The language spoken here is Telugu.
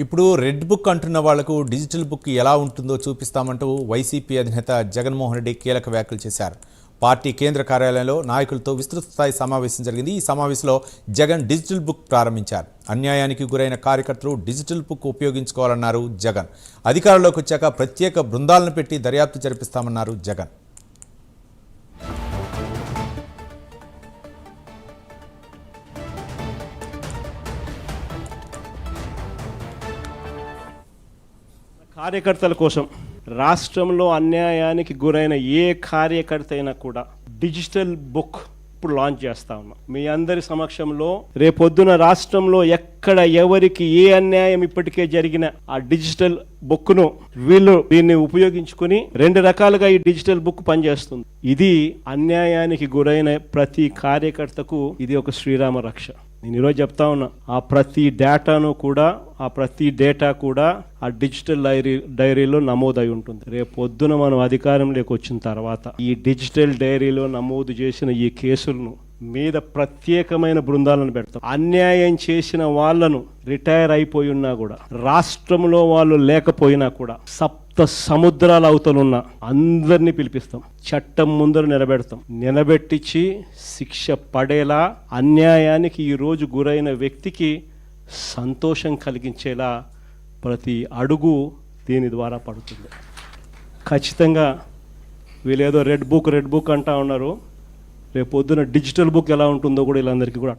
ఇప్పుడు రెడ్ బుక్ అంటున్న వాళ్లకు డిజిటల్ బుక్ ఎలా ఉంటుందో చూపిస్తామంటూ వైసీపీ అధినేత జగన్మోహన్ రెడ్డి కీలక వ్యాఖ్యలు చేశారు. పార్టీ కేంద్ర కార్యాలయంలో నాయకులతో విస్తృత స్థాయి సమావేశం జరిగింది. ఈ సమావేశంలో జగన్ డిజిటల్ బుక్ ప్రారంభించారు. అన్యాయానికి గురైన కార్యకర్తలు డిజిటల్ బుక్ ఉపయోగించుకోవాలన్నారు జగన్. అధికారంలోకి వచ్చాక ప్రత్యేక బృందాలను పెట్టి దర్యాప్తు జరిపిస్తామన్నారు జగన్. కార్యకర్తల కోసం రాష్ట్రంలో అన్యాయానికి గురైన ఏ కార్యకర్త అయినా కూడా డిజిటల్ బుక్ ఇప్పుడు లాంచ్ చేస్తా ఉన్నాం. మీ అందరి సమక్షంలో రేపొద్దున రాష్ట్రంలో ఎక్కడ ఎవరికి ఏ అన్యాయం ఇప్పటికే జరిగిన ఆ డిజిటల్ బుక్ను వీళ్ళు దీన్ని ఉపయోగించుకుని 2 రకాలుగా ఈ డిజిటల్ బుక్ పనిచేస్తుంది. ఇది అన్యాయానికి గురైన ప్రతి కార్యకర్తకు ఇది ఒక శ్రీరామ రక్ష. నేను ఈరోజు చెప్తా ఉన్నా, ఆ ప్రతి డేటా కూడా ఆ డిజిటల్ డైరీలో నమోదై ఉంటుంది. రేపు పొద్దున మనం అధికారంలోకి వచ్చిన తర్వాత ఈ డిజిటల్ డైరీలో నమోదు చేసిన ఈ కేసులను మీద ప్రత్యేకమైన బృందాలను పెడతాం. అన్యాయం చేసిన వాళ్లను రిటైర్ అయిపోయి ఉన్నా కూడా, రాష్ట్రంలో వాళ్ళు లేకపోయినా కూడా, సప్త సముద్రాల అవతలున్న అందరినీ పిలిపిస్తాం, చట్టం ముందర నిలబెట్టించి శిక్ష పడేలా, అన్యాయానికి ఈరోజు గురైన వ్యక్తికి సంతోషం కలిగించేలా ప్రతి అడుగు దీని ద్వారా పడుతుంది. ఖచ్చితంగా వీళ్ళేదో రెడ్ బుక్ అంటా ఉన్నారు. రేపు పొద్దున డిజిటల్ బుక్ ఎలా ఉంటుందో కూడా వీళ్ళందరికీ కూడా